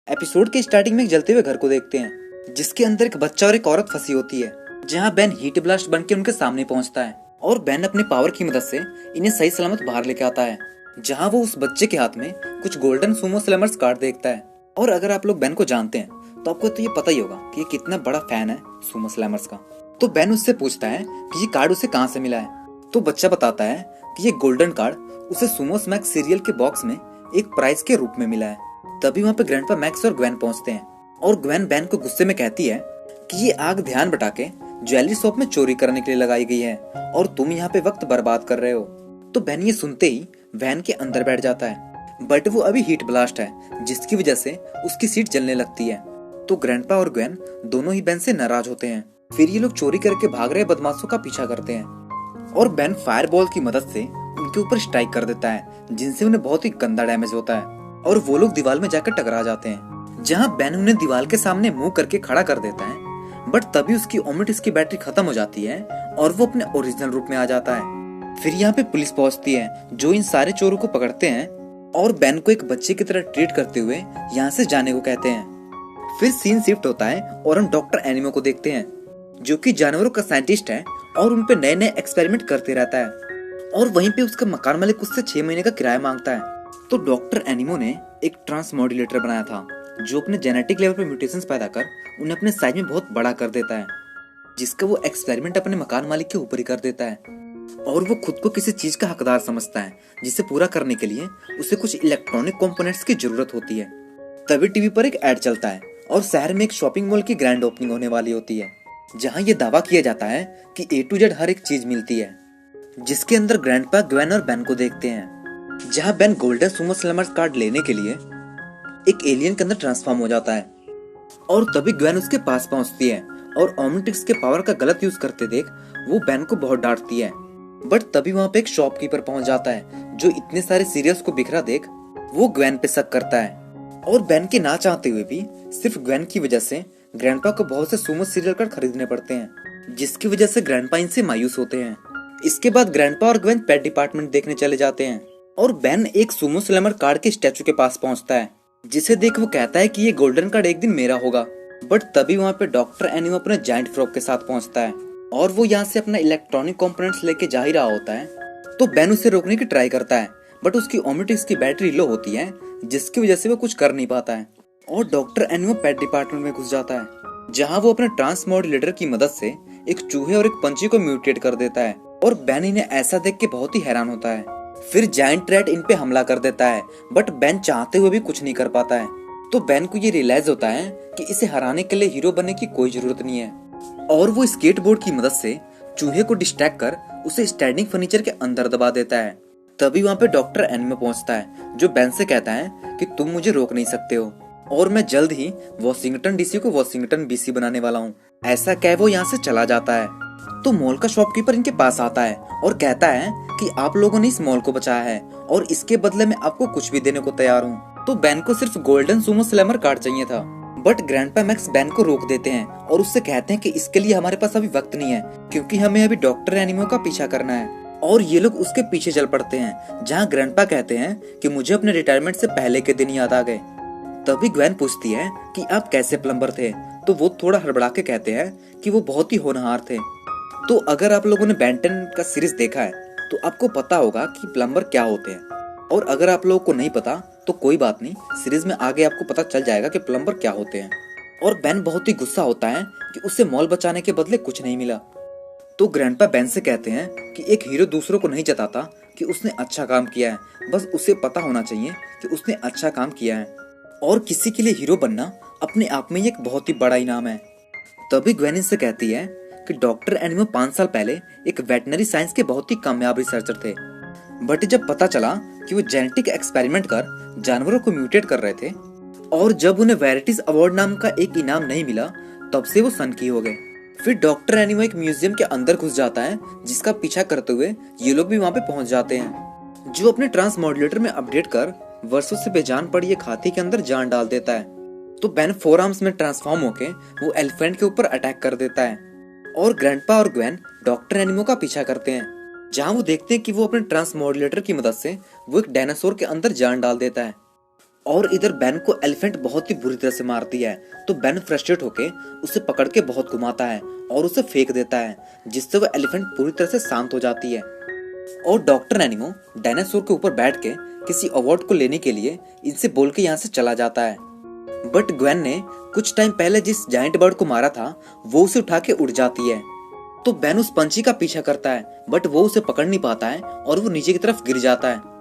Episode के starting में एक जलते हुए घर को देखते हैं जिसके अंदर एक बच्चा और एक औरत फंसी होती है। जहां बेन हीट ब्लास्ट बनके उनके सामने पहुंचता है और बेन अपने पावर की मदद से इन्हें सही सलामत बाहर लेके आता है। जहां वो उस बच्चे के हाथ में कुछ गोल्डन सुमो स्लैमर्स कार्ड देखता है। और अगर आप लोग बेन को जानते हैं तो आपको तो ये पता ही होगा कि ये कितना बड़ा फैन है सुमो स्लैमर्स का। तो बेन उससे पूछता है कि ये कार्ड उसे कहाँ से मिला है। तो बच्चा बताता है कि ये गोल्डन कार्ड उसे सुमो स्मैक सीरियल के बॉक्स में एक प्राइज के रूप में मिला है। तभी वहाँ पे ग्रैंडपा मैक्स और ग्वेन पहुंचते हैं और ग्वेन बेन को गुस्से में कहती है कि ये आग ध्यान बटा के ज्वेलरी शॉप में चोरी करने के लिए लगाई गई है और तुम यहाँ पे वक्त बर्बाद कर रहे हो। तो बेन ये सुनते ही वैन के अंदर बैठ जाता है, बट वो अभी हीट ब्लास्ट है जिसकी वजह से उसकी सीट जलने लगती है। तो ग्रैंडपा और ग्वेन दोनों ही बेन से नाराज होते हैं। फिर ये लोग चोरी करके भाग रहे बदमाशों का पीछा करते हैं और बेन फायरबॉल की मदद से उनके ऊपर स्ट्राइक कर देता है जिनसे उन्हें बहुत ही गंदा डैमेज होता है और वो लोग दीवार में जाकर टकरा जाते हैं। जहां बेन उन्हें दीवार के सामने मुंह करके खड़ा कर देता है, बट तभी उसकी ओमिटिस की बैटरी खत्म हो जाती है और वो अपने ओरिजिनल रूप में आ जाता है। फिर यहाँ पे पुलिस पहुंचती है जो इन सारे चोरों को पकड़ते हैं और बेन को एक बच्चे की तरह ट्रीट करते हुए यहाँ से जाने को कहते हैं। फिर सीन शिफ्ट होता है और हम डॉक्टर एनिमो को देखते हैं जो कि जानवरों का साइंटिस्ट है और उन पे नए नए एक्सपेरिमेंट करते रहता है। और वहीं पे उसका मकान मालिक उससे 6 महीने का किराया मांगता है। तो डॉक्टर एनिमो ने एक ट्रांसमॉड्यूलेटर बनाया था जो अपने जेनेटिक लेवल पर म्यूटेशंस पैदा कर उन्हें अपने साइज में बहुत बड़ा कर देता है, जिसका वो एक्सपेरिमेंट अपने मकान मालिक के ऊपर ही कर देता है। और वो खुद को किसी चीज का हकदार समझता है जिसे पूरा करने के लिए उसे कुछ इलेक्ट्रॉनिक कंपोनेंट्स की जरूरत होती है। तभी टीवी पर एक एड चलता है और शहर में एक शॉपिंग मॉल की ग्रैंड ओपनिंग होने वाली होती है जहाँ ये दावा किया जाता है कि A to Z हर एक चीज मिलती है, जिसके अंदर ग्रैंडपा ग्वेन और बेन को देखते हैं। जहां Ben golden Sumo slammers card लेने के लिए एक एलियन के अंदर ट्रांसफॉर्म हो जाता है और तभी ग्वेन उसके पास पहुंचती है और ओमनिट्रिक्स के पावर का गलत यूज करते देख वो बेन को बहुत डांटती है। बट तभी वहां पे एक शॉपकीपर पहुंच जाता है जो इतने सारे सीरियल्स को बिखरा देख वो ग्वेन पे शक करता है और बेन के ना चाहते हुए भी सिर्फ ग्वेन की वजह से ग्रैंडपा को बहुत से सुमो सीरियल कार्ड खरीदने पड़ते हैं, जिसकी वजह से ग्रैंडपा इनसे मायूस होते हैं। इसके बाद ग्रैंडपा और ग्वेन पेट डिपार्टमेंट देखने चले जाते हैं और बेन एक सुमो स्लैमर कार्ड के स्टैचू के पास पहुंचता है जिसे देख वो कहता है कि ये गोल्डन कार्ड एक दिन मेरा होगा। बट तभी वहाँ पे डॉक्टर एनिमो अपने जायंट फ्रॉग के साथ पहुंचता है और वो यहाँ से अपना इलेक्ट्रॉनिक कंपोनेंट्स लेके जा ही रहा होता है। तो बेन उसे रोकने की ट्राई करता है बट उसकी ओमिटिक्स की बैटरी लो होती है जिसकी वजह से वो कुछ कर नहीं पाता है और डॉक्टर एनिमो पेट डिपार्टमेंट में घुस जाता है जहाँ वो अपने ट्रांसमॉड्यूलेटर की मदद से एक चूहे और एक पंछी को म्यूटेट कर देता है और बेन इन्हें ऐसा देख के बहुत ही हैरान होता है। फिर जायंट रैट इन पे हमला कर देता है बट बेन चाहते हुए भी कुछ नहीं कर पाता है। तो बेन को ये रियलाइज होता है कि इसे हराने के लिए हीरो बनने की कोई जरूरत नहीं है और वो स्केटबोर्ड की मदद से चूहे को डिस्ट्रैक्ट कर उसे स्टैंडिंग फर्नीचर के अंदर दबा देता है। तभी वहाँ पे डॉक्टर एनिमो पहुंचता है जो बेन से कहता है कि तुम मुझे रोक नहीं सकते हो और मैं जल्द ही वॉशिंगटन डीसी को वॉशिंगटन बीसी बनाने वाला हूँ। ऐसा कह वो यहाँ से चला जाता है। तो मॉल का शॉपकीपर इनके पास आता है और कहता है कि आप लोगों ने इस मॉल को बचाया है और इसके बदले में आपको कुछ भी देने को तैयार हूँ। तो बेन को सिर्फ गोल्डन सुमो स्लैमर कार्ड चाहिए था, बट ग्रैंडपा मैक्स बेन को रोक देते हैं और उससे कहते हैं कि इसके लिए हमारे पास अभी वक्त नहीं है क्योंकि हमें अभी डॉक्टर एनिमो का पीछा करना है। और ये लोग उसके पीछे चल पड़ते हैं जहाँ ग्रैंडपा कहते हैं कि मुझे अपने रिटायरमेंट से पहले के दिन याद आ गए। तभी ग्वेन पूछती है कि आप कैसे प्लम्बर थे, तो वो थोड़ा हड़बड़ा के कहते हैं कि वो बहुत ही होनहार थे। तो अगर आप लोगों ने बेन 10 का सीरीज देखा है तो आपको पता होगा कि प्लम्बर क्या होते हैं और अगर आप लोगों को नहीं पता तो कोई बात नहीं, सीरीज में आगे आपको पता चल जाएगा कि प्लम्बर क्या होते हैं। और बेन बहुत ही गुस्सा होता है कि उसे मॉल बचाने के बदले कुछ नहीं मिला। तो ग्रैंडपा बेन से कहते हैं कि एक हीरो दूसरों को नहीं जताता कि उसने अच्छा काम किया है, बस उसे पता होना चाहिए कि उसने अच्छा काम किया है और किसी के लिए हीरो बनना अपने आप में एक बहुत ही बड़ा इनाम है। तभी ग्वेन से कहती है कि डॉक्टर एनिमो 5 साल पहले एक वेटनरी साइंस के बहुत ही कामयाब रिसर्चर थे, बट जब पता चला कि वो जेनेटिक एक्सपेरिमेंट कर जानवरों को म्यूटेट कर रहे थे और जब उन्हें वेराइटीज अवार्ड नाम का एक इनाम नहीं मिला तब से वो सनकी हो गए। फिर डॉक्टर एनिमो एक म्यूजियम के अंदर घुस जाता है जिसका पीछा करते हुए ये लोग भी वहाँ पे पहुंच जाते हैं जो अपने ट्रांसमॉड्यूलेटर में अपडेट कर वर्षों से बेजान पड़ी एक हाथी के अंदर जान डाल देता है। तो बेन 4 आर्म्स में ट्रांसफॉर्म होके वो एलिफेंट के ऊपर अटैक कर देता है और ग्रैंडपा और ग्वेन डॉक्टर एनिमो का पीछा करते हैं जहाँ वो देखते हैं कि वो अपने ट्रांसमॉड्यूलेटर की मदद से वो एक डायनासोर के अंदर जान डाल देता है और इधर बेन को एलिफेंट बहुत ही बुरी तरह से मारती है, तो बेन फ्रस्ट्रेट होके उसे पकड़ के बहुत घुमाता है और उसे फेंक देता है, जिससे वह एलिफेंट पूरी तरह से शांत हो जाती है। और डॉक्टर एनिमो डायनासोर के ऊपर बैठ के किसी अवार्ड को लेने के लिए इनसे बोल के यहाँ से चला जाता है। बट ग्वेन ने कुछ टाइम पहले जिस जायंट बर्ड को मारा था वो उसे उठा के उड़ जाती है, तो बेन उस पंछी का पीछा करता है, बट वो उसे पकड़ नहीं पाता है और वो नीचे की तरफ गिर जाता है।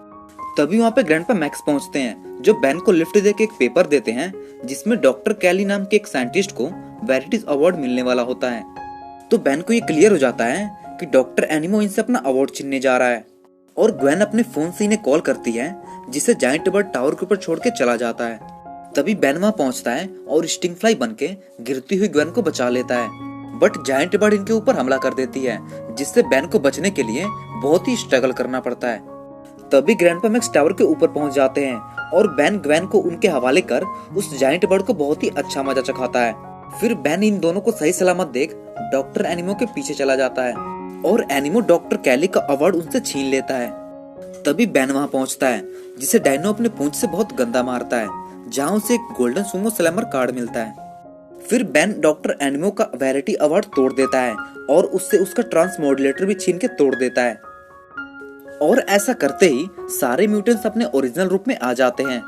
तभी वहाँ पे ग्रैंडपा मैक्स पहुंचते हैं, जो बेन को लिफ्ट दे के एक पेपर देते हैं जिसमें डॉक्टर कैली नाम के एक साइंटिस्ट को वेरिटीज अवार्ड मिलने वाला होता है। तो बेन को ये क्लियर हो जाता है कि डॉक्टर एनिमो इनसे अपना अवार्ड छीनने जा रहा है, और ग्वेन अपने फोन से इन्हें कॉल करती है, जिसे जायंट बर्ड टावर के ऊपर छोड़ के चला जाता है। तभी बेन वहाँ पहुंचता है और स्टिंग फ्लाई बन के गिरती हुई ग्वेन को बचा लेता है, बट जायंट बर्ड इनके ऊपर हमला कर देती है, जिससे बेन को बचने के लिए बहुत ही स्ट्रगल करना पड़ता है। तभी ग्रैंडपा मैक्स टावर के ऊपर पहुंच जाते हैं और बेन ग्वेन को उनके हवाले कर उस जायंट बर्ड को बहुत ही अच्छा मजा चखाता है। फिर बेन इन दोनों को सही सलामत देख डॉक्टर एनिमो के पीछे चला जाता है और एनिमो डॉक्टर कैली का अवार्ड उनसे छीन लेता है। तभी बेन वहां पहुंचता है, जिसे डायनो अपने पूंछ से बहुत गंदा मारता है, जहां उसे एक गोल्डन सुमो स्लैमर कार्ड मिलता है। फिर बेन डॉक्टर एनिमो का वेरिटी अवार्ड तोड़ देता है और उससे उसका ट्रांसमॉड्यूलेटर भी छीन के तोड़ देता है। और ऐसा करते ही सारे म्यूटेंट्स अपने ओरिजिनल रूप में आ जाते हैं।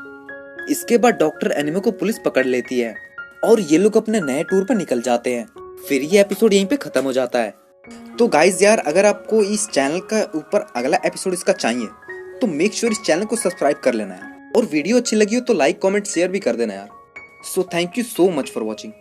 इसके बाद डॉक्टर एनिमो को पुलिस पकड़ लेती है और ये लोग अपने नए टूर पर निकल जाते हैं। फिर ये एपिसोड यहीं पे खत्म हो जाता है। तो गाइज यार, अगर आपको इस चैनल का ऊपर अगला एपिसोड इसका चाहिए तो मेक श्योर इस चैनल को सब्सक्राइब कर लेना है, और वीडियो अच्छी लगी हो तो लाइक कमेंट शेयर भी कर देना यार। So thank you so much for watching.